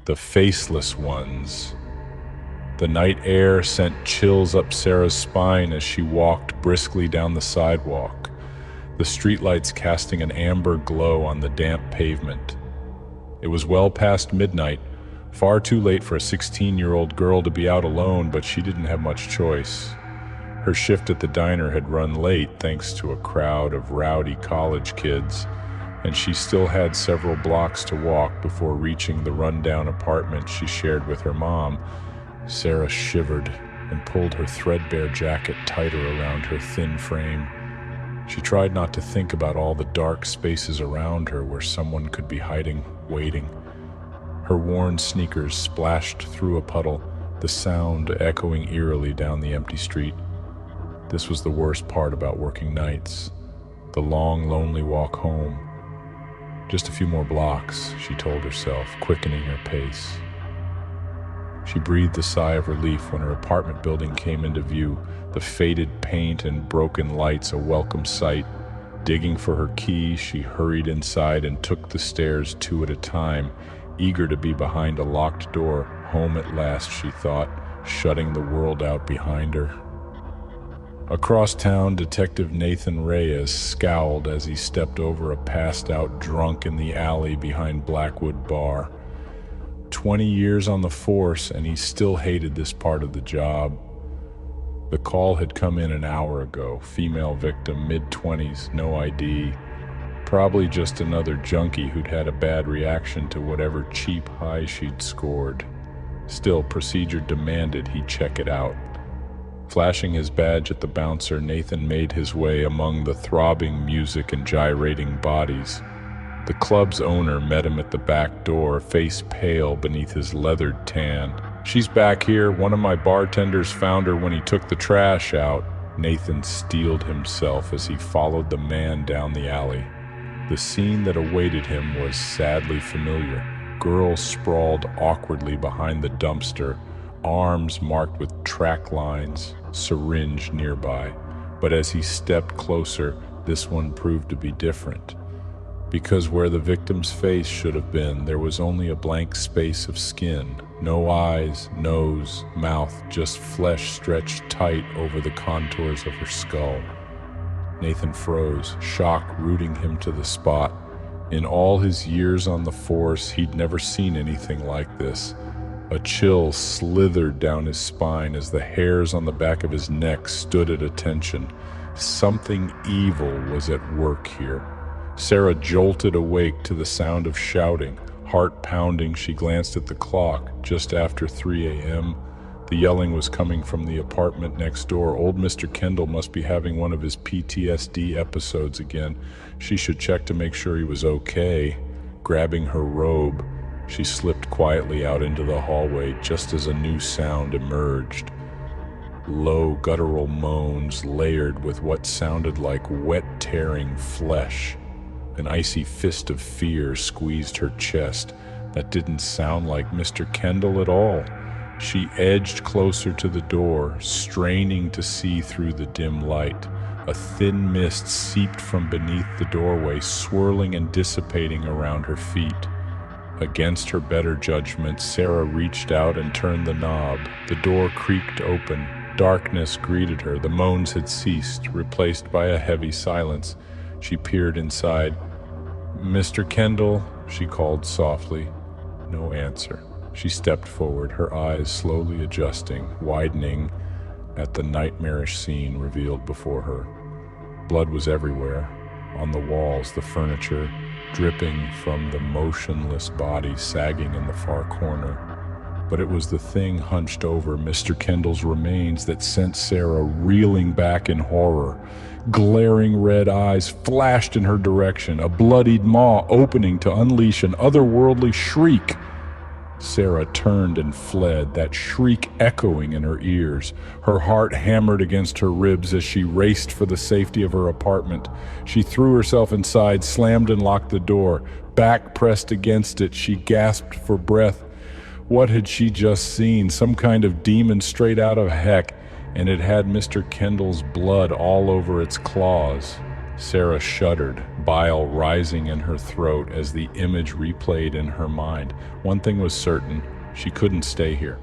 The faceless ones. The night air sent chills up Sarah's spine as she walked briskly down the sidewalk, the streetlights casting an amber glow on the damp pavement. It was well past midnight, far too late for a 16-year-old girl to be out alone, but she didn't have much choice. Her shift at the diner had run late thanks to a crowd of rowdy college kids, and she still had several blocks to walk before reaching the rundown apartment she shared with her mom. Sarah shivered and pulled her threadbare jacket tighter around her thin frame. She tried not to think about all the dark spaces around her where someone could be hiding, waiting. Her worn sneakers splashed through a puddle, the sound echoing eerily down the empty street. This was the worst part about working nights, the long, lonely walk home. Just a few more blocks, she told herself, quickening her pace. She breathed a sigh of relief when her apartment building came into view, the faded paint and broken lights a welcome sight. Digging for her key, she hurried inside and took the stairs two at a time, eager to be behind a locked door. Home at last, she thought, shutting the world out behind her. Across town, Detective Nathan Reyes scowled as he stepped over a passed-out drunk in the alley behind Blackwood Bar. 20 years on the force, and he still hated this part of the job. The call had come in an hour ago. Female victim, mid-20s, no ID. Probably just another junkie who'd had a bad reaction to whatever cheap high she'd scored. Still, procedure demanded he check it out. Flashing his badge at the bouncer, Nathan made his way among the throbbing music and gyrating bodies. The club's owner met him at the back door, face pale beneath his leathered tan. "She's back here. One of my bartenders found her when he took the trash out." Nathan steeled himself as he followed the man down the alley. The scene that awaited him was sadly familiar. Girls sprawled awkwardly behind the dumpster, arms marked with track lines, syringe nearby. But as he stepped closer, this one proved to be different. Because where the victim's face should have been, there was only a blank space of skin. No eyes, nose, mouth, just flesh stretched tight over the contours of her skull. Nathan froze, shock rooting him to the spot. In all his years on the force, he'd never seen anything like this. A chill slithered down his spine as the hairs on the back of his neck stood at attention. Something evil was at work here. Sarah jolted awake to the sound of shouting. Heart pounding, she glanced at the clock. Just after 3 a.m. The yelling was coming from the apartment next door. Old Mr. Kendall must be having one of his PTSD episodes again. She should check to make sure he was okay. Grabbing her robe, she slipped quietly out into the hallway just as a new sound emerged. Low guttural moans layered with what sounded like wet tearing flesh. An icy fist of fear squeezed her chest. That didn't sound like Mr. Kendall at all. She edged closer to the door, straining to see through the dim light. A thin mist seeped from beneath the doorway, swirling and dissipating around her feet. Against her better judgment, Sarah reached out and turned the knob. The door creaked open. Darkness greeted her. The moans had ceased, replaced by a heavy silence. She peered inside. "Mr. Kendall," she called softly. No answer. She stepped forward, her eyes slowly adjusting, widening at the nightmarish scene revealed before her. Blood was everywhere, on the walls, the furniture, dripping from the motionless body sagging in the far corner. But it was the thing hunched over Mr. Kendall's remains that sent Sarah reeling back in horror. Glaring red eyes flashed in her direction, a bloodied maw opening to unleash an otherworldly shriek. Sarah turned and fled, that shriek echoing in her ears. Her heart hammered against her ribs as she raced for the safety of her apartment. She threw herself inside, slammed and locked the door. Back pressed against it, she gasped for breath. What had she just seen? Some kind of demon straight out of heck, and it had Mr. Kendall's blood all over its claws. Sarah shuddered, bile rising in her throat as the image replayed in her mind. One thing was certain, she couldn't stay here.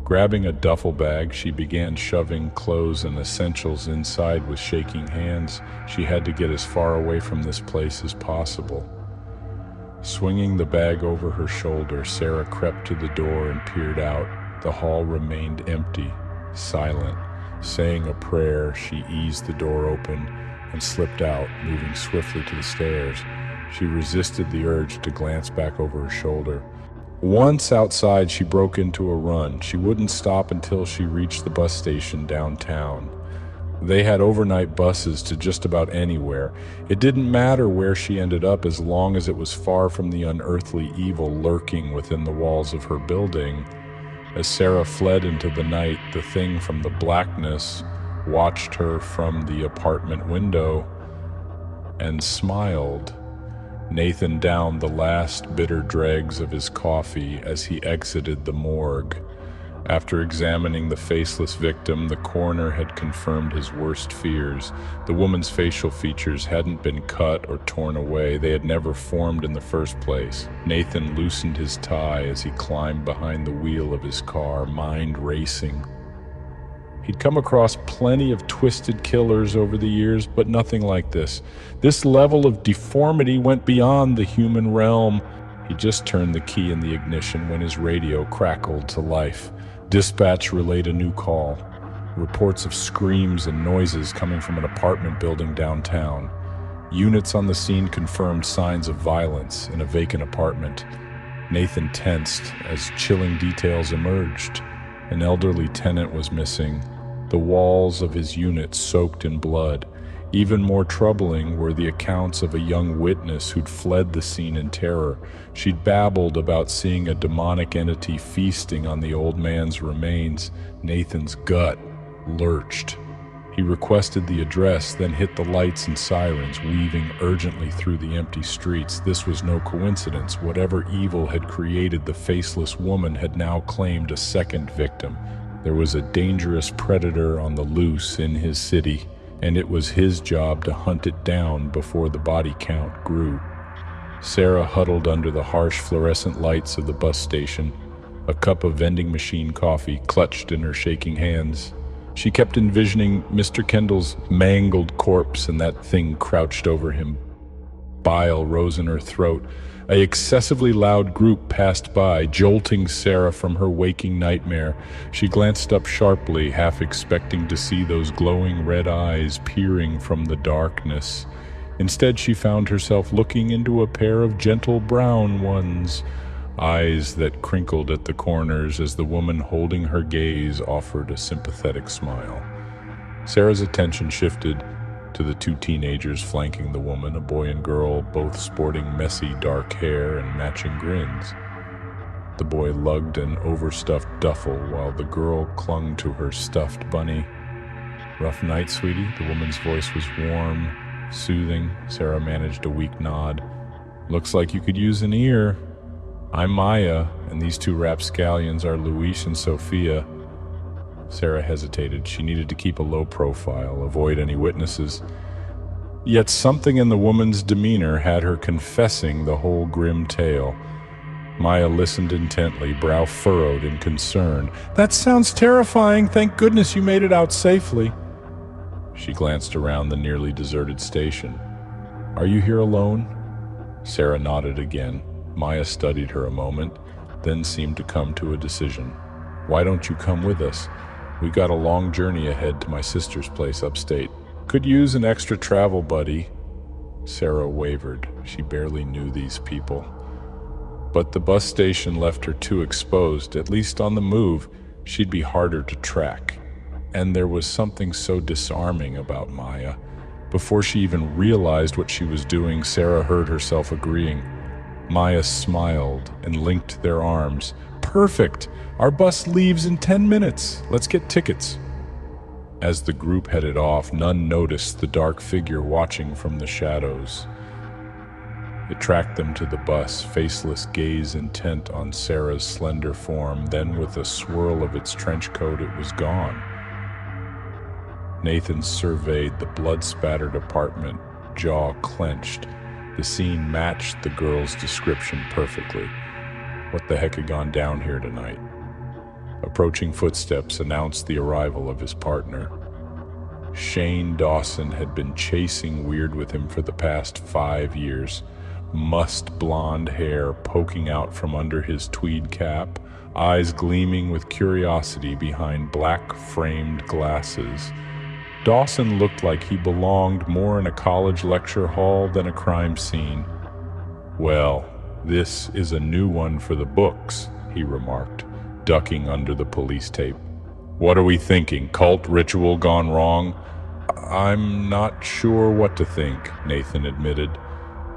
Grabbing a duffel bag, she began shoving clothes and essentials inside with shaking hands. She had to get as far away from this place as possible. Swinging the bag over her shoulder, Sarah crept to the door and peered out. The hall remained empty, silent. Saying a prayer, she eased the door open and slipped out, moving swiftly to the stairs. She resisted the urge to glance back over her shoulder. Once outside, she broke into a run. She wouldn't stop until she reached the bus station downtown. They had overnight buses to just about anywhere. It didn't matter where she ended up as long as it was far from the unearthly evil lurking within the walls of her building. As Sarah fled into the night, the thing from the blackness watched her from the apartment window and smiled. Nathan downed the last bitter dregs of his coffee as he exited the morgue. After examining the faceless victim, the coroner had confirmed his worst fears. The woman's facial features hadn't been cut or torn away. They had never formed in the first place. Nathan loosened his tie as he climbed behind the wheel of his car, mind racing. He'd come across plenty of twisted killers over the years, but nothing like this. This level of deformity went beyond the human realm. He just turned the key in the ignition when his radio crackled to life. Dispatch relayed a new call. Reports of screams and noises coming from an apartment building downtown. Units on the scene confirmed signs of violence in a vacant apartment. Nathan tensed as chilling details emerged. An elderly tenant was missing, the walls of his unit soaked in blood. Even more troubling were the accounts of a young witness who'd fled the scene in terror. She'd babbled about seeing a demonic entity feasting on the old man's remains. Nathan's gut lurched. He requested the address, then hit the lights and sirens, weaving urgently through the empty streets. This was no coincidence. Whatever evil had created the faceless woman had now claimed a second victim. There was a dangerous predator on the loose in his city, and it was his job to hunt it down before the body count grew. Sarah huddled under the harsh fluorescent lights of the bus station, a cup of vending machine coffee clutched in her shaking hands. She kept envisioning Mr. Kendall's mangled corpse and that thing crouched over him. Bile rose in her throat. An excessively loud group passed by, jolting Sarah from her waking nightmare. She glanced up sharply, half expecting to see those glowing red eyes peering from the darkness. Instead, she found herself looking into a pair of gentle brown ones, eyes that crinkled at the corners as the woman holding her gaze offered a sympathetic smile. Sarah's attention shifted to the two teenagers flanking the woman, a boy and girl, both sporting messy dark hair and matching grins. The boy lugged an overstuffed duffel while the girl clung to her stuffed bunny. "Rough night, sweetie?" The woman's voice was warm, soothing. Sarah managed a weak nod. "Looks like you could use an ear. I'm Maya, and these two rapscallions are Luis and Sophia." Sarah hesitated. She needed to keep a low profile, avoid any witnesses. Yet something in the woman's demeanor had her confessing the whole grim tale. Maya listened intently, brow furrowed in concern. "That sounds terrifying. Thank goodness you made it out safely." She glanced around the nearly deserted station. "Are you here alone?" Sarah nodded again. Maya studied her a moment, then seemed to come to a decision. "Why don't you come with us? We got a long journey ahead to my sister's place upstate. Could use an extra travel buddy." Sarah wavered. She barely knew these people. But the bus station left her too exposed. At least on the move, she'd be harder to track. And there was something so disarming about Maya. Before she even realized what she was doing, Sarah heard herself agreeing. Maya smiled and linked their arms. "Perfect! Our bus leaves in 10 minutes. Let's get tickets." As the group headed off, none noticed the dark figure watching from the shadows. It tracked them to the bus, faceless gaze intent on Sarah's slender form. Then, with a swirl of its trench coat, it was gone. Nathan surveyed the blood-spattered apartment, jaw clenched. The scene matched the girl's description perfectly. What the heck had gone down here tonight? Approaching footsteps announced the arrival of his partner. Shane Dawson had been chasing Weird with him for the past 5 years. Mussed blonde hair poking out from under his tweed cap, eyes gleaming with curiosity behind black-framed glasses. Dawson looked like he belonged more in a college lecture hall than a crime scene. "Well, this is a new one for the books," he remarked, ducking under the police tape. "What are we thinking? Cult ritual gone wrong?" "I'm not sure what to think," Nathan admitted.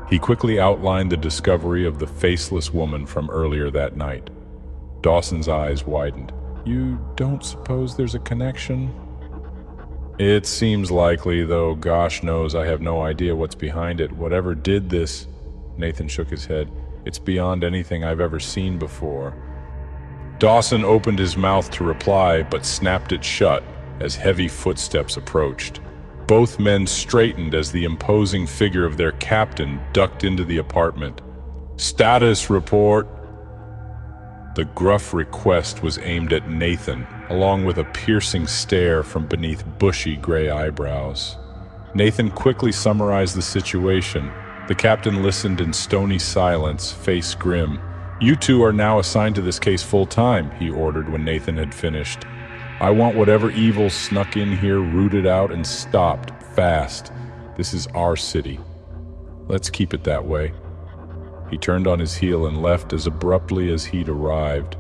He quickly outlined the discovery of the faceless woman from earlier that night. Dawson's eyes widened. "You don't suppose there's a connection?" "It seems likely, though gosh knows I have no idea what's behind it. Whatever did this," Nathan shook his head, "it's beyond anything I've ever seen before." Dawson opened his mouth to reply, but snapped it shut as heavy footsteps approached. Both men straightened as the imposing figure of their captain ducked into the apartment. "Status report." The gruff request was aimed at Nathan, along with a piercing stare from beneath bushy gray eyebrows. Nathan quickly summarized the situation. The captain listened in stony silence, face grim. "You two are now assigned to this case full-time," he ordered when Nathan had finished. "I want whatever evil snuck in here rooted out and stopped, fast. This is our city. Let's keep it that way." He turned on his heel and left as abruptly as he'd arrived.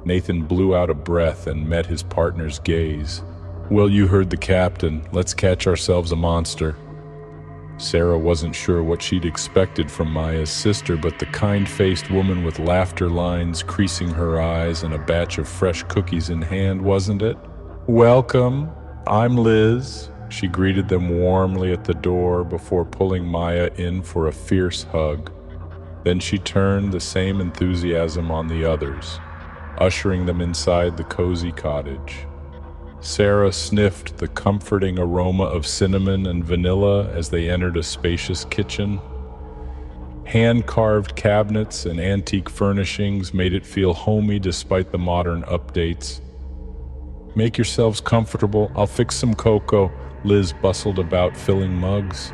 Nathan blew out a breath and met his partner's gaze. "Well, you heard the captain. Let's catch ourselves a monster." Sarah wasn't sure what she'd expected from Maya's sister, but the kind-faced woman with laughter lines creasing her eyes and a batch of fresh cookies in hand, wasn't it? "Welcome, I'm Liz." She greeted them warmly at the door before pulling Maya in for a fierce hug. Then she turned the same enthusiasm on the others, ushering them inside the cozy cottage. Sarah sniffed the comforting aroma of cinnamon and vanilla as they entered a spacious kitchen. Hand-carved cabinets and antique furnishings made it feel homey despite the modern updates. "Make yourselves comfortable, I'll fix some cocoa," Liz bustled about, filling mugs.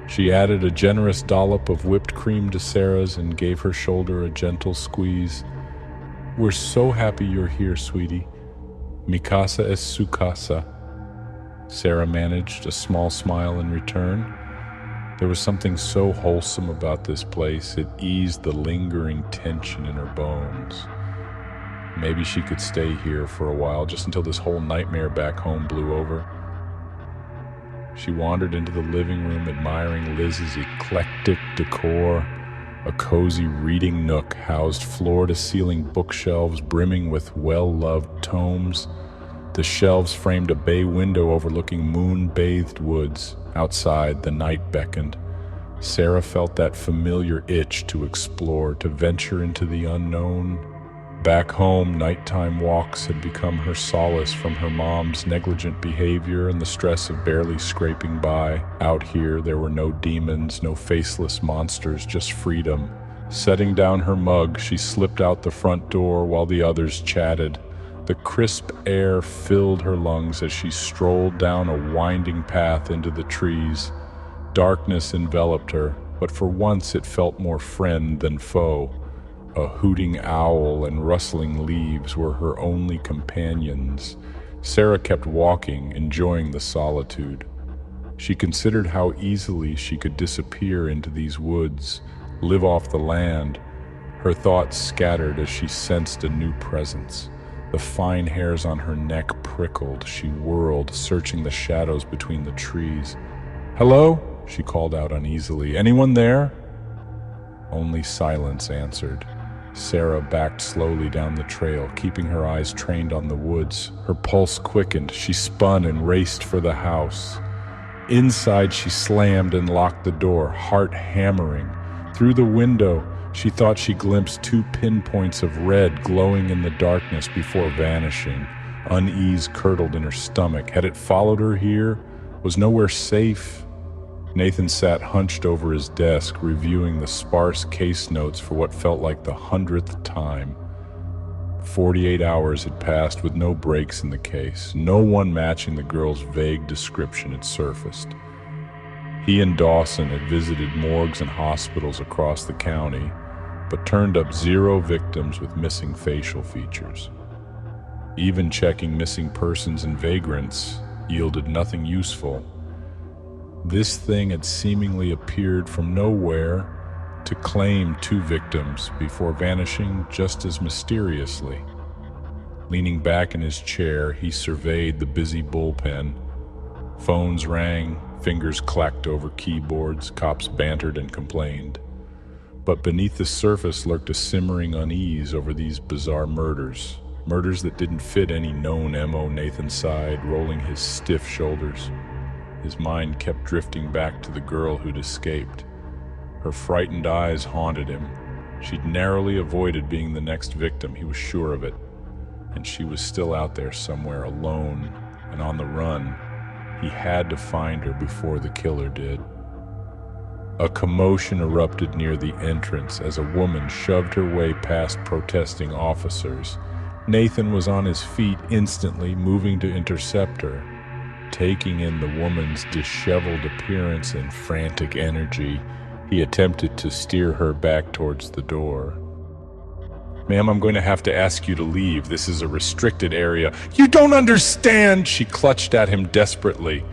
She added a generous dollop of whipped cream to Sarah's and gave her shoulder a gentle squeeze. "We're so happy you're here, sweetie. Mi casa es su casa." Sarah managed a small smile in return. There was something so wholesome about this place, it eased the lingering tension in her bones. Maybe she could stay here for a while, just until this whole nightmare back home blew over. She wandered into the living room, admiring Liz's eclectic decor. A cozy reading nook housed floor-to-ceiling bookshelves brimming with well-loved tomes. The shelves framed a bay window overlooking moon-bathed woods. Outside, the night beckoned. Sarah felt that familiar itch to explore, to venture into the unknown. Back home, nighttime walks had become her solace from her mom's negligent behavior and the stress of barely scraping by. Out here, there were no demons, no faceless monsters, just freedom. Setting down her mug, she slipped out the front door while the others chatted. The crisp air filled her lungs as she strolled down a winding path into the trees. Darkness enveloped her, but for once it felt more friend than foe. A hooting owl and rustling leaves were her only companions. Sarah kept walking, enjoying the solitude. She considered how easily she could disappear into these woods, live off the land. Her thoughts scattered as she sensed a new presence. The fine hairs on her neck prickled. She whirled, searching the shadows between the trees. "Hello?" she called out uneasily. "Anyone there?" Only silence answered. Sarah backed slowly down the trail, keeping her eyes trained on the woods. Her pulse quickened. She spun and raced for the house. Inside, she slammed and locked the door, heart hammering. Through the window, she thought she glimpsed 2 pinpoints of red glowing in the darkness before vanishing. Unease curdled in her stomach. Had it followed her here? Was nowhere safe? Nathan sat hunched over his desk, reviewing the sparse case notes for what felt like the 100th time. 48 hours had passed with no breaks in the case. No one matching the girl's vague description had surfaced. He and Dawson had visited morgues and hospitals across the county, but turned up 0 victims with missing facial features. Even checking missing persons and vagrants yielded nothing useful. This thing had seemingly appeared from nowhere to claim 2 victims before vanishing just as mysteriously. Leaning back in his chair, he surveyed the busy bullpen. Phones rang, fingers clacked over keyboards, cops bantered and complained. But beneath the surface lurked a simmering unease over these bizarre murders. Murders that didn't fit any known MO. Nathan sighed, rolling his stiff shoulders. His mind kept drifting back to the girl who'd escaped. Her frightened eyes haunted him. She'd narrowly avoided being the next victim, he was sure of it. And she was still out there somewhere, alone and on the run. He had to find her before the killer did. A commotion erupted near the entrance as a woman shoved her way past protesting officers. Nathan was on his feet instantly, moving to intercept her. Taking in the woman's disheveled appearance and frantic energy, he attempted to steer her back towards the door. "Ma'am, I'm going to have to ask you to leave. This is a restricted area." "You don't understand!" She clutched at him desperately.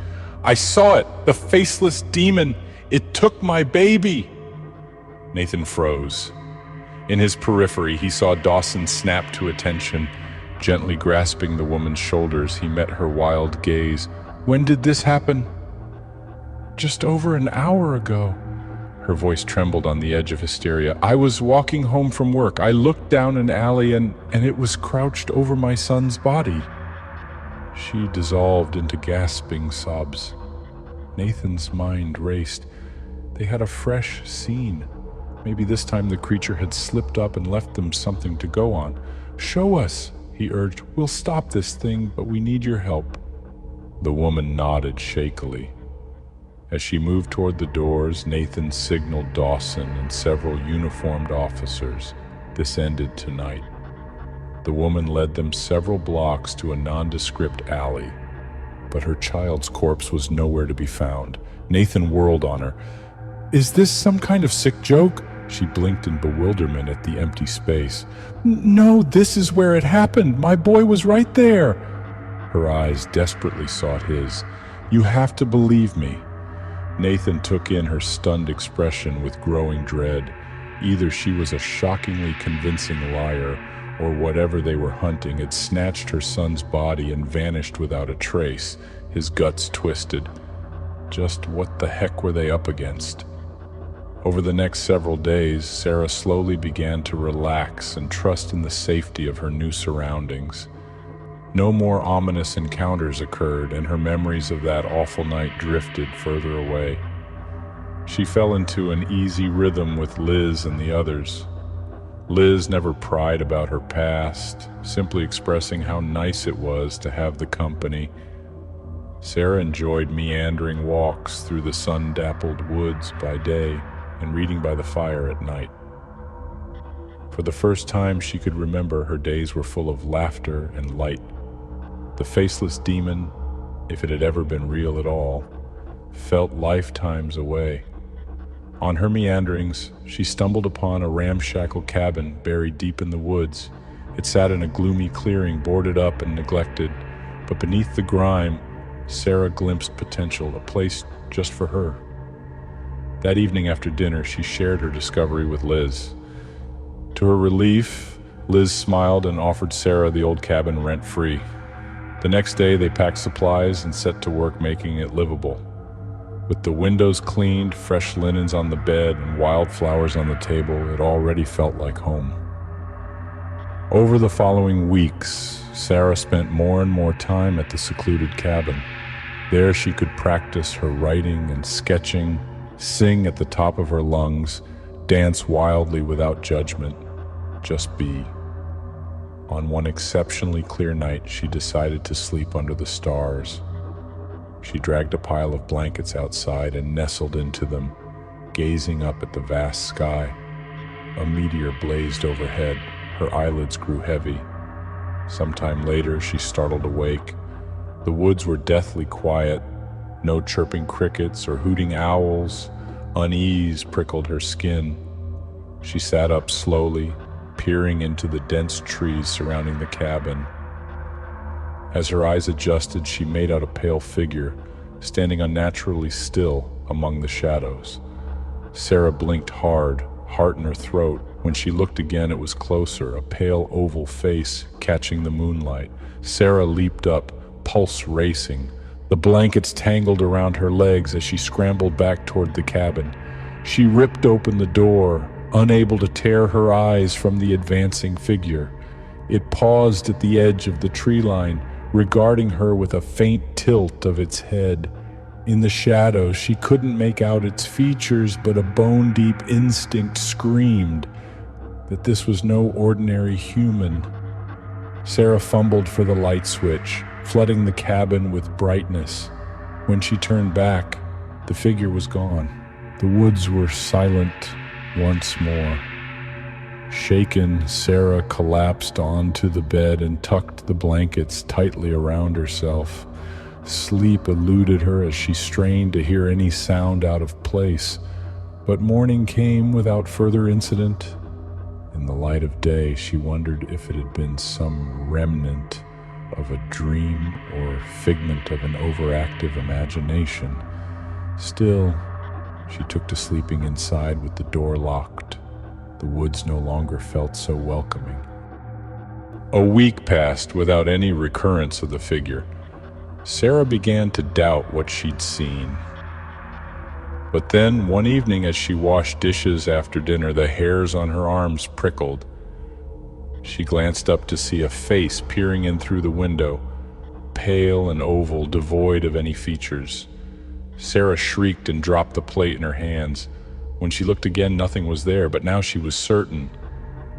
"I saw it, the faceless demon. It took my baby." Nathan froze. In his periphery, he saw Dawson snap to attention. Gently grasping the woman's shoulders, he met her wild gaze. "When did this happen?" "Just over an hour ago." Her voice trembled on the edge of hysteria. "I was walking home from work. I looked down an alley and it was crouched over my son's body." She dissolved into gasping sobs. Nathan's mind raced. They had a fresh scene. Maybe this time the creature had slipped up and left them something to go on. "Show us," he urged. "We'll stop this thing, but we need your help." The woman nodded shakily. As she moved toward the doors, Nathan signaled Dawson and several uniformed officers. This ended tonight. The woman led them several blocks to a nondescript alley, but her child's corpse was nowhere to be found. Nathan whirled on her. "Is this some kind of sick joke?" She blinked in bewilderment at the empty space. "No, this is where it happened. My boy was right there." Her eyes desperately sought his. "You have to believe me." Nathan took in her stunned expression with growing dread. Either she was a shockingly convincing liar, or whatever they were hunting had snatched her son's body and vanished without a trace. His guts twisted. Just what the heck were they up against? Over the next several days, Sarah slowly began to relax and trust in the safety of her new surroundings. No more ominous encounters occurred, and her memories of that awful night drifted further away. She fell into an easy rhythm with Liz and the others. Liz never pried about her past, simply expressing how nice it was to have the company. Sarah enjoyed meandering walks through the sun-dappled woods by day and reading by the fire at night. For the first time she could remember, her days were full of laughter and light. The faceless demon, if it had ever been real at all, felt lifetimes away. On her meanderings, she stumbled upon a ramshackle cabin buried deep in the woods. It sat in a gloomy clearing, boarded up and neglected, but beneath the grime, Sarah glimpsed potential, a place just for her. That evening after dinner, she shared her discovery with Liz. To her relief, Liz smiled and offered Sarah the old cabin rent-free. The next day, they packed supplies and set to work making it livable. With the windows cleaned, fresh linens on the bed, and wildflowers on the table, it already felt like home. Over the following weeks, Sarah spent more and more time at the secluded cabin. There she could practice her writing and sketching, sing at the top of her lungs, dance wildly without judgment, just be. On one exceptionally clear night, she decided to sleep under the stars. She dragged a pile of blankets outside and nestled into them, gazing up at the vast sky. A meteor blazed overhead. Her eyelids grew heavy. Sometime later, she startled awake. The woods were deathly quiet. No chirping crickets or hooting owls. Unease prickled her skin. She sat up slowly, peering into the dense trees surrounding the cabin. As her eyes adjusted, she made out a pale figure, standing unnaturally still among the shadows. Sarah blinked hard, heart in her throat. When she looked again, it was closer, a pale oval face catching the moonlight. Sarah leaped up, pulse racing. The blankets tangled around her legs as she scrambled back toward the cabin. She ripped open the door, unable to tear her eyes from the advancing figure. It paused at the edge of the tree line, regarding her with a faint tilt of its head. In the shadows, she couldn't make out its features, but a bone-deep instinct screamed that this was no ordinary human. Sarah fumbled for the light switch, flooding the cabin with brightness. When she turned back, the figure was gone. The woods were silent once more. Shaken, Sarah collapsed onto the bed and tucked the blankets tightly around herself. Sleep eluded her as she strained to hear any sound out of place. But morning came without further incident. In the light of day, she wondered if it had been some remnant of a dream or figment of an overactive imagination. Still, she took to sleeping inside with the door locked. The woods no longer felt so welcoming. A week passed without any recurrence of the figure. Sarah began to doubt what she'd seen. But then, one evening as she washed dishes after dinner, the hairs on her arms prickled. She glanced up to see a face peering in through the window, pale and oval, devoid of any features. Sarah shrieked and dropped the plate in her hands. When she looked again, nothing was there, but now she was certain.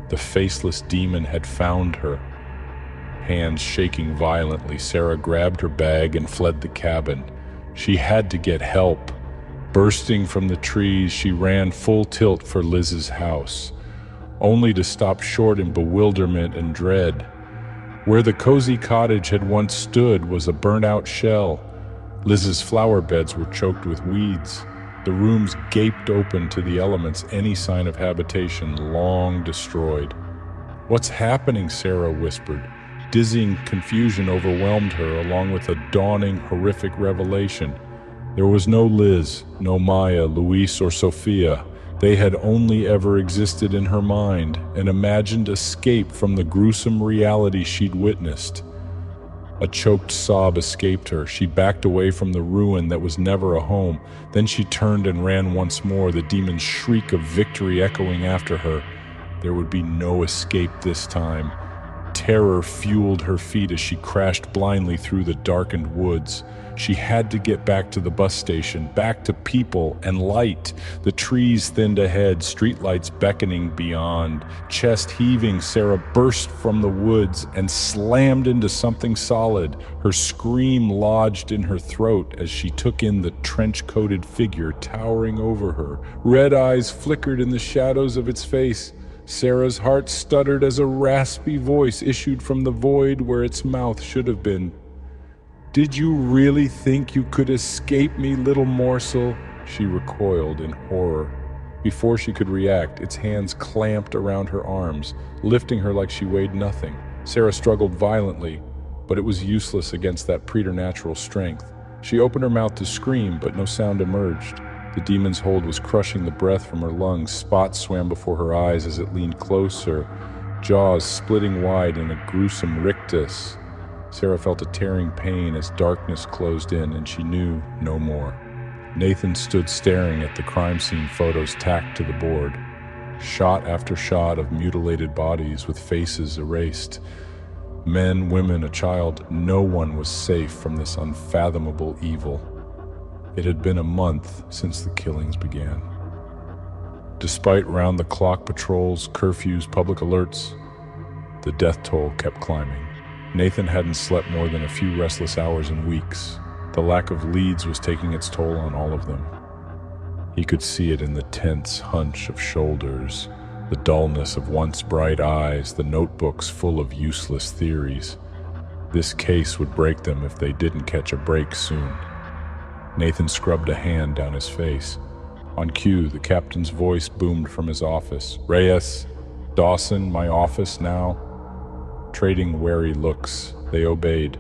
The faceless demon had found her. Hands shaking violently, Sarah grabbed her bag and fled the cabin. She had to get help. Bursting from the trees, she ran full tilt for Liz's house, only to stop short in bewilderment and dread. Where the cozy cottage had once stood was a burnt-out shell. Liz's flower beds were choked with weeds. The rooms gaped open to the elements, any sign of habitation long destroyed. "What's happening?" Sarah whispered. Dizzying confusion overwhelmed her, along with a dawning, horrific revelation. There was no Liz, no Maya, Luis, or Sophia. They had only ever existed in her mind, an imagined escape from the gruesome reality she'd witnessed. A choked sob escaped her. She backed away from the ruin that was never a home. Then she turned and ran once more, the demon's shriek of victory echoing after her. There would be no escape this time. Terror fueled her feet as she crashed blindly through the darkened woods. She had to get back to the bus station, back to people and light. The trees thinned ahead, streetlights beckoning beyond. Chest heaving, Sarah burst from the woods and slammed into something solid. Her scream lodged in her throat as she took in the trench-coated figure towering over her. Red eyes flickered in the shadows of its face. Sarah's heart stuttered as a raspy voice issued from the void where its mouth should have been. "Did you really think you could escape me, little morsel?" She recoiled in horror. Before she could react, its hands clamped around her arms, lifting her like she weighed nothing. Sarah struggled violently, but it was useless against that preternatural strength. She opened her mouth to scream, but no sound emerged. The demon's hold was crushing the breath from her lungs. Spots swam before her eyes as it leaned closer, jaws splitting wide in a gruesome rictus. Sarah felt a tearing pain as darkness closed in, and she knew no more. Nathan stood staring at the crime scene photos tacked to the board. Shot after shot of mutilated bodies with faces erased. Men, women, a child, no one was safe from this unfathomable evil. It had been a month since the killings began. Despite round-the-clock patrols, curfews, public alerts, the death toll kept climbing. Nathan hadn't slept more than a few restless hours in weeks. The lack of leads was taking its toll on all of them. He could see it in the tense hunch of shoulders, the dullness of once bright eyes, the notebooks full of useless theories. This case would break them if they didn't catch a break soon. Nathan scrubbed a hand down his face. On cue, the captain's voice boomed from his office. "Reyes, Dawson, my office now." Trading wary looks, they obeyed.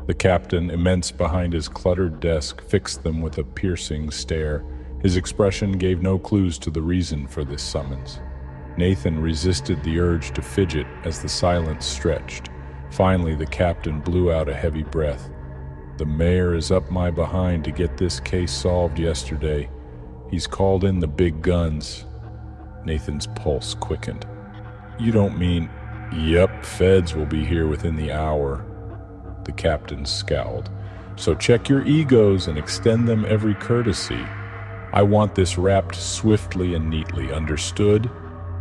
The captain, immense behind his cluttered desk, fixed them with a piercing stare. His expression gave no clues to the reason for this summons. Nathan resisted the urge to fidget as the silence stretched. Finally, the captain blew out a heavy breath. "The mayor is up my behind to get this case solved yesterday. He's called in the big guns." Nathan's pulse quickened. "You don't mean—" "Yep, feds will be here within the hour." The captain scowled. "So check your egos and extend them every courtesy. I want this wrapped swiftly and neatly. Understood?"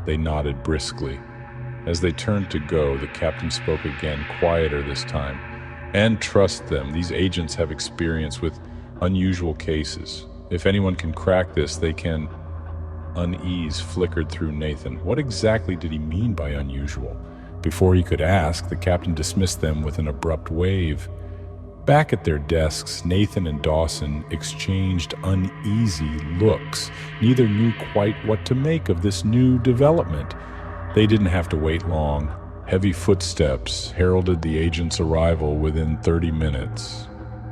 They nodded briskly. As they turned to go, the captain spoke again, quieter this time. "And trust them. These agents have experience with unusual cases. If anyone can crack this, they can—" Unease flickered through Nathan. What exactly did he mean by unusual? Before he could ask, the captain dismissed them with an abrupt wave. Back at their desks, Nathan and Dawson exchanged uneasy looks. Neither knew quite what to make of this new development. They didn't have to wait long. Heavy footsteps heralded the agent's arrival within 30 minutes.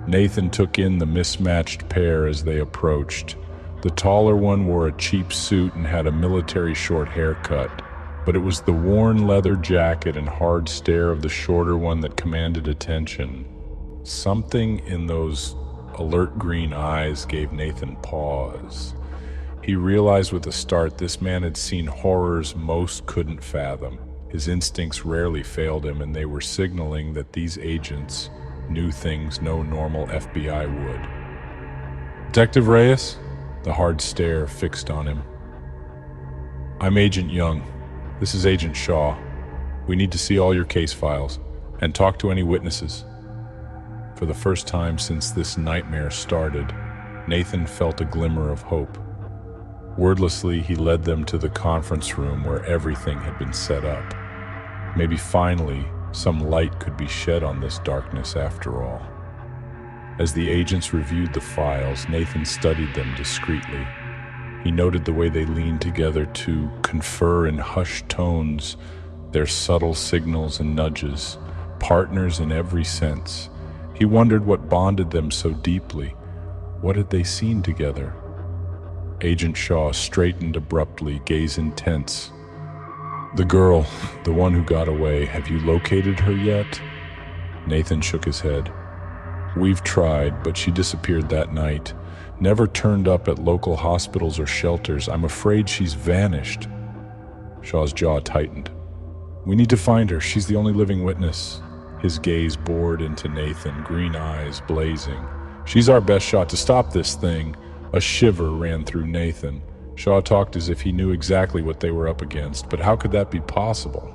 Nathan took in the mismatched pair as they approached. The taller one wore a cheap suit and had a military short haircut, but it was the worn leather jacket and hard stare of the shorter one that commanded attention. Something in those alert green eyes gave Nathan pause. He realized with a start this man had seen horrors most couldn't fathom. His instincts rarely failed him, and they were signaling that these agents knew things no normal FBI would. "Detective Reyes?" The hard stare fixed on him. "I'm Agent Young. This is Agent Shaw. We need to see all your case files and talk to any witnesses." For the first time since this nightmare started, Nathan felt a glimmer of hope. Wordlessly, he led them to the conference room where everything had been set up. Maybe finally, some light could be shed on this darkness after all. As the agents reviewed the files, Nathan studied them discreetly. He noted the way they leaned together to confer in hushed tones, their subtle signals and nudges, partners in every sense. He wondered what bonded them so deeply. What had they seen together? Agent Shaw straightened abruptly, gaze intense. "The girl, the one who got away, have you located her yet?" Nathan shook his head. "We've tried, but she disappeared that night. Never turned up at local hospitals or shelters. I'm afraid she's vanished." Shaw's jaw tightened. "We need to find her. She's the only living witness." His gaze bored into Nathan, green eyes blazing. "She's our best shot to stop this thing." A shiver ran through Nathan. Shaw talked as if he knew exactly what they were up against, but how could that be possible?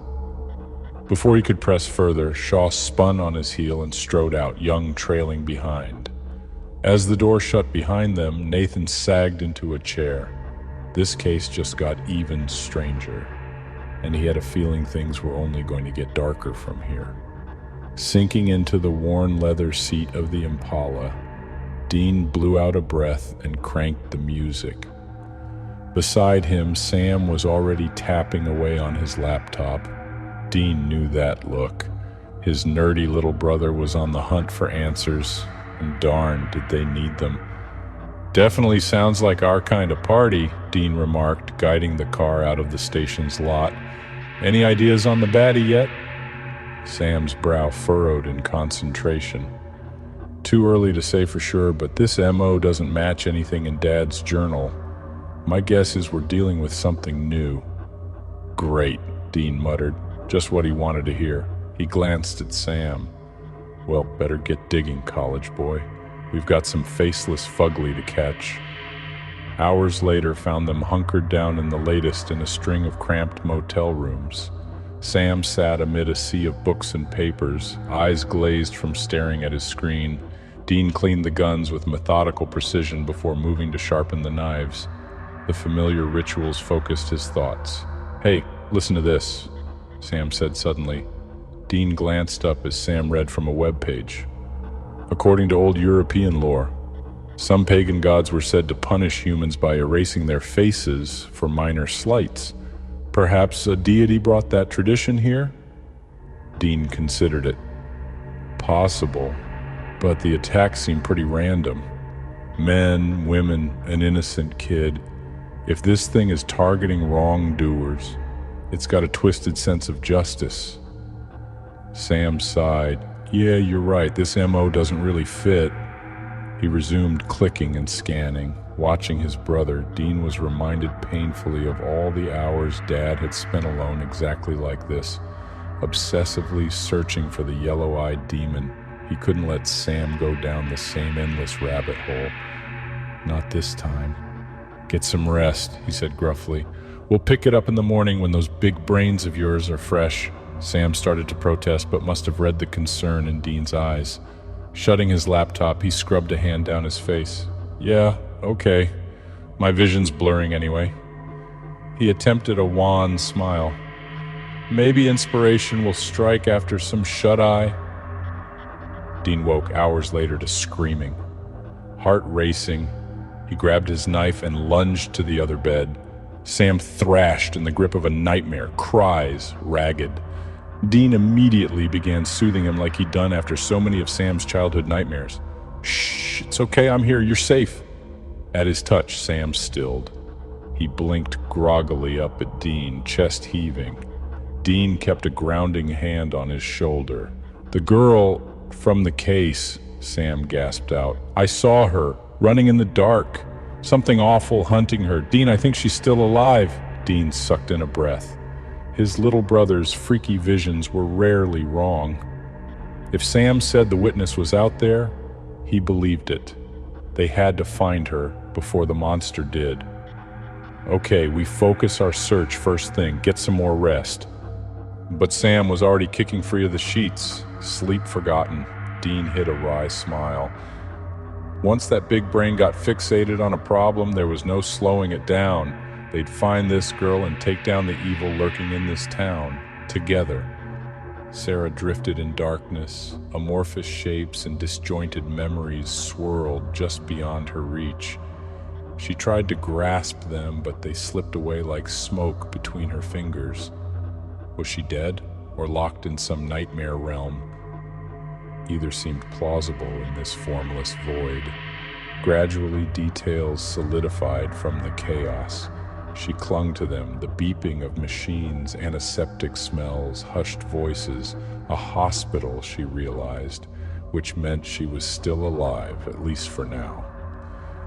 Before he could press further, Shaw spun on his heel and strode out, Young trailing behind. As the door shut behind them, Nathan sagged into a chair. This case just got even stranger, and he had a feeling things were only going to get darker from here. Sinking into the worn leather seat of the Impala, Dean blew out a breath and cranked the music. Beside him, Sam was already tapping away on his laptop. Dean knew that look. His nerdy little brother was on the hunt for answers, and darn, did they need them. "Definitely sounds like our kind of party," Dean remarked, guiding the car out of the station's lot. "Any ideas on the baddie yet?" Sam's brow furrowed in concentration. "Too early to say for sure, but this MO doesn't match anything in Dad's journal. My guess is we're dealing with something new." "Great," Dean muttered, just what he wanted to hear. He glanced at Sam. "Well, better get digging, college boy. We've got some faceless fugly to catch." Hours later found them hunkered down in the latest in a string of cramped motel rooms. Sam sat amid a sea of books and papers, eyes glazed from staring at his screen. Dean cleaned the guns with methodical precision before moving to sharpen the knives. The familiar rituals focused his thoughts. "Hey, listen to this," Sam said suddenly. Dean glanced up as Sam read from a web page. According to old European lore, some pagan gods were said to punish humans by erasing their faces for minor slights. Perhaps a deity brought that tradition here? Dean considered it. Possible, but the attack seemed pretty random. Men, women, an innocent kid. If this thing is targeting wrongdoers, it's got a twisted sense of justice. Sam sighed. "Yeah, you're right, this MO doesn't really fit." He resumed clicking and scanning. Watching his brother, Dean was reminded painfully of all the hours Dad had spent alone exactly like this, obsessively searching for the yellow-eyed demon. He couldn't let Sam go down the same endless rabbit hole. Not this time. "Get some rest," he said gruffly. "We'll pick it up in the morning when those big brains of yours are fresh." Sam started to protest, but must have read the concern in Dean's eyes. Shutting his laptop, he scrubbed a hand down his face. "Yeah, okay. My vision's blurring anyway." He attempted a wan smile. "Maybe inspiration will strike after some shut-eye." Dean woke hours later to screaming. Heart racing, he grabbed his knife and lunged to the other bed. Sam thrashed in the grip of a nightmare, cries ragged. Dean immediately began soothing him like he'd done after so many of Sam's childhood nightmares. "Shh, it's okay, I'm here, you're safe." At his touch, Sam stilled. He blinked groggily up at Dean, chest heaving. Dean kept a grounding hand on his shoulder. "The girl from the case," Sam gasped out. "I saw her, running in the dark. Something awful hunting her. Dean, I think she's still alive." Dean sucked in a breath. His little brother's freaky visions were rarely wrong. If Sam said the witness was out there, he believed it. They had to find her before the monster did. "Okay, we focus our search first thing, get some more rest." But Sam was already kicking free of the sheets, sleep forgotten. Dean hid a wry smile. Once that big brain got fixated on a problem, there was no slowing it down. They'd find this girl and take down the evil lurking in this town, together. Sarah drifted in darkness. Amorphous shapes and disjointed memories swirled just beyond her reach. She tried to grasp them, but they slipped away like smoke between her fingers. Was she dead, or locked in some nightmare realm? Either seemed plausible in this formless void. Gradually, details solidified from the chaos. She clung to them, the beeping of machines, antiseptic smells, hushed voices, a hospital, she realized, which meant she was still alive, at least for now.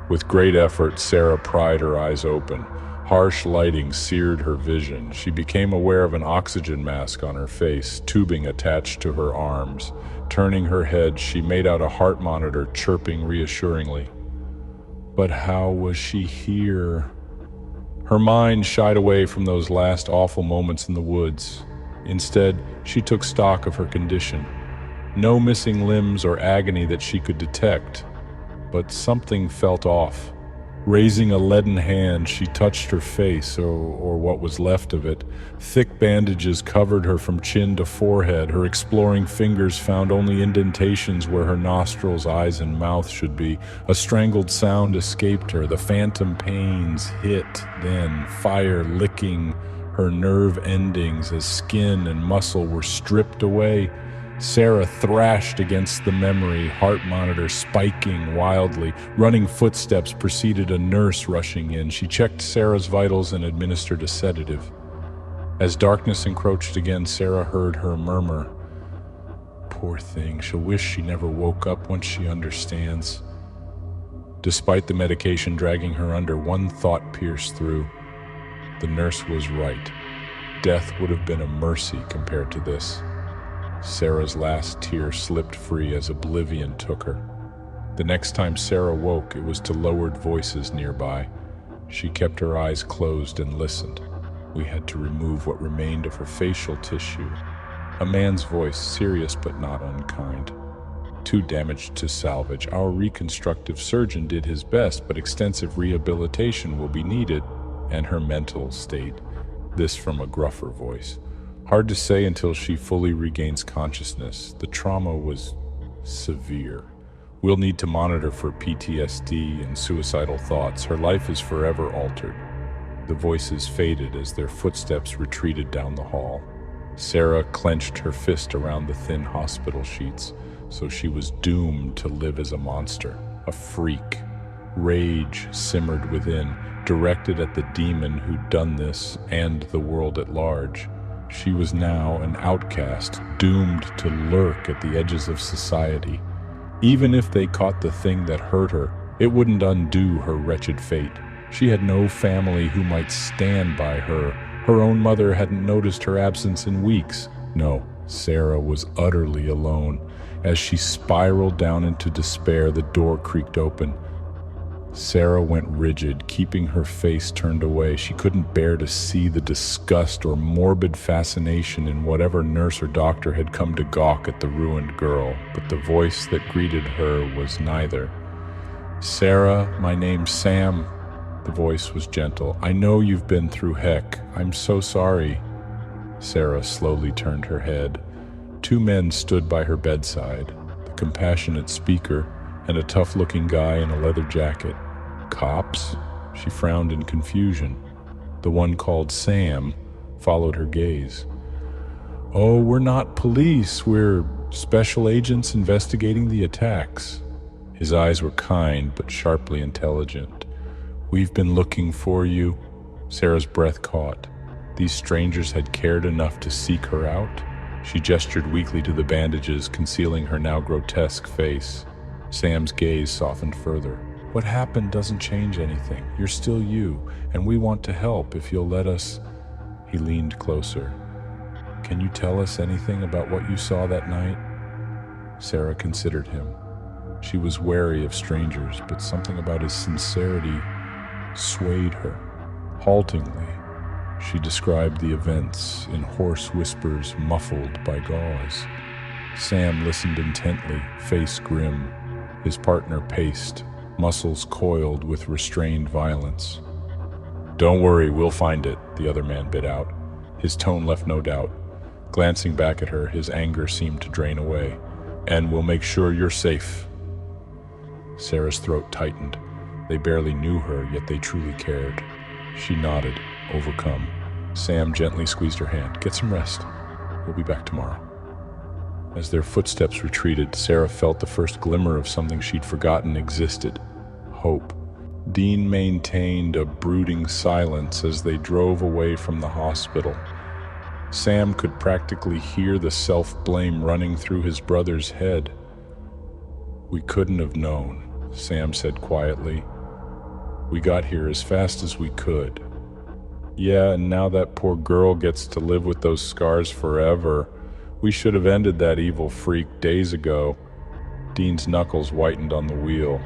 With great effort, Sarah pried her eyes open. Harsh lighting seared her vision. She became aware of an oxygen mask on her face, tubing attached to her arms. Turning her head, she made out a heart monitor chirping reassuringly. But how was she here? Her mind shied away from those last awful moments in the woods. Instead, she took stock of her condition. No missing limbs or agony that she could detect, but something felt off. Raising a leaden hand, she touched her face, or what was left of it. Thick bandages covered her from chin to forehead. Her exploring fingers found only indentations where her nostrils, eyes, and mouth should be. A strangled sound escaped her. The phantom pains hit, then fire licking her nerve endings as skin and muscle were stripped away. Sarah thrashed against the memory, heart monitor spiking wildly. Running footsteps preceded a nurse rushing in. She checked Sarah's vitals and administered a sedative. As darkness encroached again, Sarah heard her murmur, "Poor thing, she'll wish she never woke up once she understands." Despite the medication dragging her under, one thought pierced through. The nurse was right. Death would have been a mercy compared to this. Sarah's last tear slipped free as oblivion took her. The next time Sarah woke, it was to lowered voices nearby. She kept her eyes closed and listened. We had to remove what remained of her facial tissue. A man's voice, serious but not unkind. too damaged to salvage. Our reconstructive surgeon did his best, but extensive rehabilitation will be needed. And her mental state, this from a gruffer voice. Hard to say until she fully regains consciousness. The trauma was severe. We'll need to monitor for PTSD and suicidal thoughts. Her life is forever altered. The voices faded as their footsteps retreated down the hall. Sarah clenched her fist around the thin hospital sheets, so she was doomed to live as a monster, a freak. Rage simmered within, directed at the demon who'd done this and the world at large. She was now an outcast, doomed to lurk at the edges of society. Even if they caught the thing that hurt her, it wouldn't undo her wretched fate. She had no family who might stand by her. Her own mother hadn't noticed her absence in weeks. No, Sarah was utterly alone. As she spiraled down into despair, the door creaked open. Sarah went rigid, keeping her face turned away. She couldn't bear to see the disgust or morbid fascination in whatever nurse or doctor had come to gawk at the ruined girl, but the voice that greeted her was neither. "Sarah, my name's Sam." The voice was gentle. "I know you've been through heck. I'm so sorry." Sarah slowly turned her head. Two men stood by her bedside, the compassionate speaker and a tough-looking guy in a leather jacket. "Cops?" She frowned in confusion. The one called Sam followed her gaze. "Oh, we're not police. We're special agents investigating the attacks." His eyes were kind but sharply intelligent. "We've been looking for you." Sarah's breath caught. These strangers had cared enough to seek her out? She gestured weakly to the bandages concealing her now grotesque face. Sam's gaze softened further. "What happened doesn't change anything. You're still you, and we want to help if you'll let us." He leaned closer. "Can you tell us anything about what you saw that night?" Sarah considered him. She was wary of strangers, but something about his sincerity swayed her. Haltingly, she described the events in hoarse whispers muffled by gauze. Sam listened intently, face grim. His partner paced, muscles coiled with restrained violence. "Don't worry, we'll find it," the other man bit out. His tone left no doubt. Glancing back at her, his anger seemed to drain away. "And we'll make sure you're safe." Sarah's throat tightened. They barely knew her, yet they truly cared. She nodded, overcome. Sam gently squeezed her hand. "Get some rest. We'll be back tomorrow." As their footsteps retreated, Sarah felt the first glimmer of something she'd forgotten existed. Hope. Dean maintained a brooding silence as they drove away from the hospital. Sam could practically hear the self-blame running through his brother's head. "We couldn't have known," Sam said quietly. "We got here as fast as we could." "Yeah, and now that poor girl gets to live with those scars forever. We should have ended that evil freak days ago." Dean's knuckles whitened on the wheel.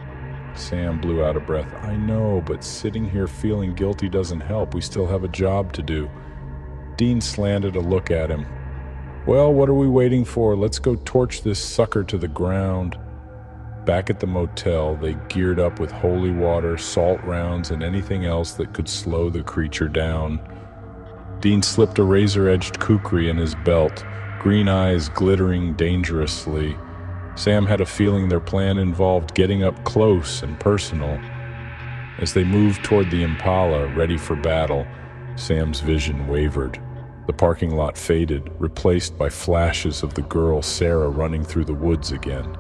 Sam blew out a breath. "I know, but sitting here feeling guilty doesn't help. We still have a job to do." Dean slanted a look at him. "Well, what are we waiting for? Let's go torch this sucker to the ground." Back at the motel, they geared up with holy water, salt rounds, and anything else that could slow the creature down. Dean slipped a razor-edged kukri in his belt, green eyes glittering dangerously. Sam had a feeling their plan involved getting up close and personal. As they moved toward the Impala, ready for battle, Sam's vision wavered. The parking lot faded, replaced by flashes of the girl Sarah running through the woods again.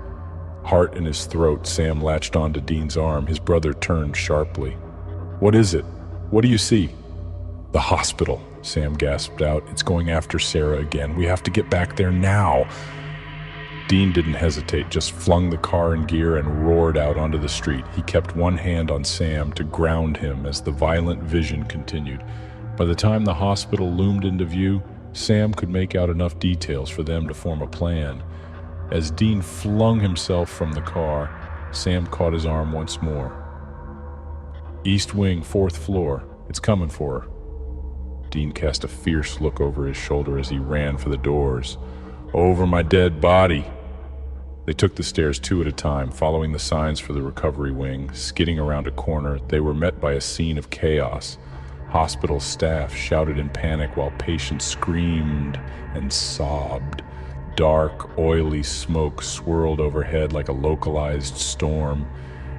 Heart in his throat, Sam latched onto Dean's arm. His brother turned sharply. "What is it? What do you see?" "The hospital," Sam gasped out. "It's going after Sarah again. We have to get back there now." Dean didn't hesitate, just flung the car in gear and roared out onto the street. He kept one hand on Sam to ground him as the violent vision continued. By the time the hospital loomed into view, Sam could make out enough details for them to form a plan. As Dean flung himself from the car, Sam caught his arm once more. "East wing, 4th floor. It's coming for her." Dean cast a fierce look over his shoulder as he ran for the doors. "Over my dead body." They took the stairs two at a time, following the signs for the recovery wing. Skidding around a corner, they were met by a scene of chaos. Hospital staff shouted in panic while patients screamed and sobbed. Dark, oily smoke swirled overhead like a localized storm.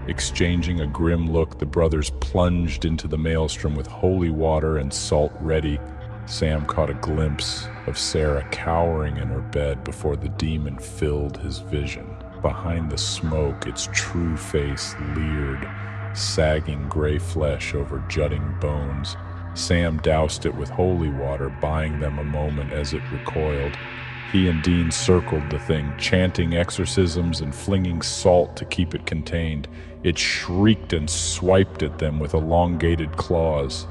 Exchanging a grim look, the brothers plunged into the maelstrom with holy water and salt ready. Sam caught a glimpse of Sarah cowering in her bed before the demon filled his vision. Behind the smoke, its true face leered, sagging gray flesh over jutting bones. Sam doused it with holy water, buying them a moment as it recoiled. He and Dean circled the thing, chanting exorcisms and flinging salt to keep it contained. It shrieked and swiped at them with elongated claws.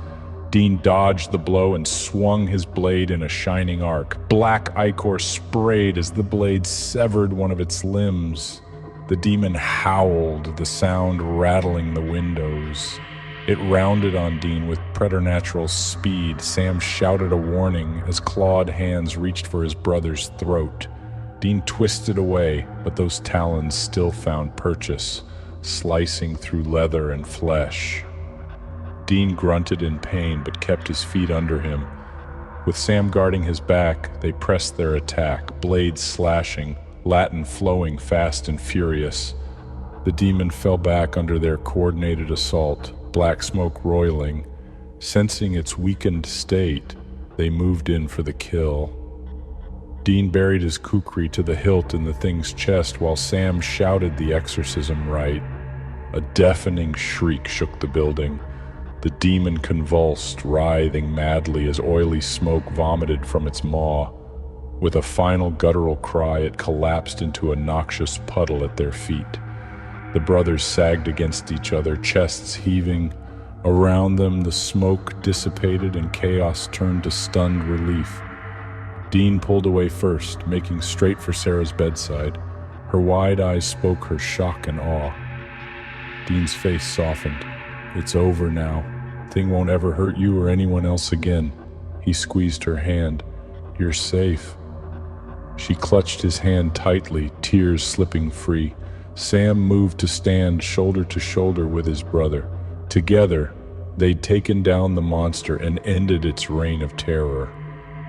Dean dodged the blow and swung his blade in a shining arc. Black ichor sprayed as the blade severed one of its limbs. The demon howled, the sound rattling the windows. It rounded on Dean with preternatural speed. Sam shouted a warning as clawed hands reached for his brother's throat. Dean twisted away, but those talons still found purchase, slicing through leather and flesh. Dean grunted in pain but kept his feet under him. With Sam guarding his back, they pressed their attack, blades slashing, Latin flowing fast and furious. The demon fell back under their coordinated assault, black smoke roiling. Sensing its weakened state, they moved in for the kill. Dean buried his kukri to the hilt in the thing's chest while Sam shouted the exorcism rite. A deafening shriek shook the building. The demon convulsed, writhing madly as oily smoke vomited from its maw. With a final guttural cry, it collapsed into a noxious puddle at their feet. The brothers sagged against each other, chests heaving. Around them, the smoke dissipated and chaos turned to stunned relief. Dean pulled away first, making straight for Sarah's bedside. Her wide eyes spoke her shock and awe. Dean's face softened. "It's over now. Thing won't ever hurt you or anyone else again." He squeezed her hand. "You're safe." She clutched his hand tightly, tears slipping free. Sam moved to stand shoulder to shoulder with his brother. Together, they'd taken down the monster and ended its reign of terror.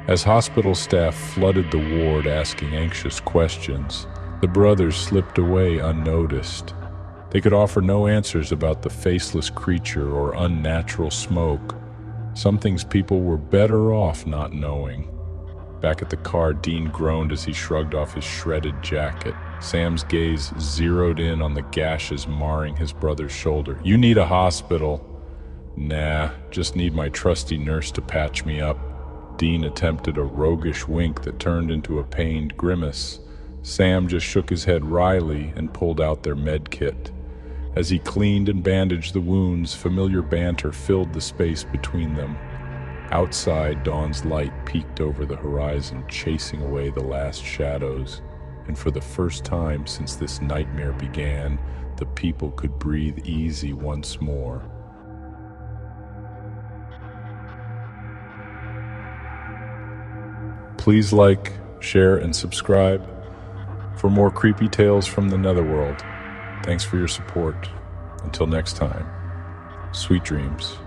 As hospital staff flooded the ward asking anxious questions, the brothers slipped away unnoticed. They could offer no answers about the faceless creature or unnatural smoke. Some things people were better off not knowing. Back at the car, Dean groaned as he shrugged off his shredded jacket. Sam's gaze zeroed in on the gashes marring his brother's shoulder. "You need a hospital." "Nah, just need my trusty nurse to patch me up." Dean attempted a roguish wink that turned into a pained grimace. Sam just shook his head wryly and pulled out their med kit. As he cleaned and bandaged the wounds, familiar banter filled the space between them. Outside, dawn's light peeked over the horizon, chasing away the last shadows. And for the first time since this nightmare began, the people could breathe easy once more. Please like, share, and subscribe for more creepy tales from the netherworld. Thanks for your support. Until next time, sweet dreams.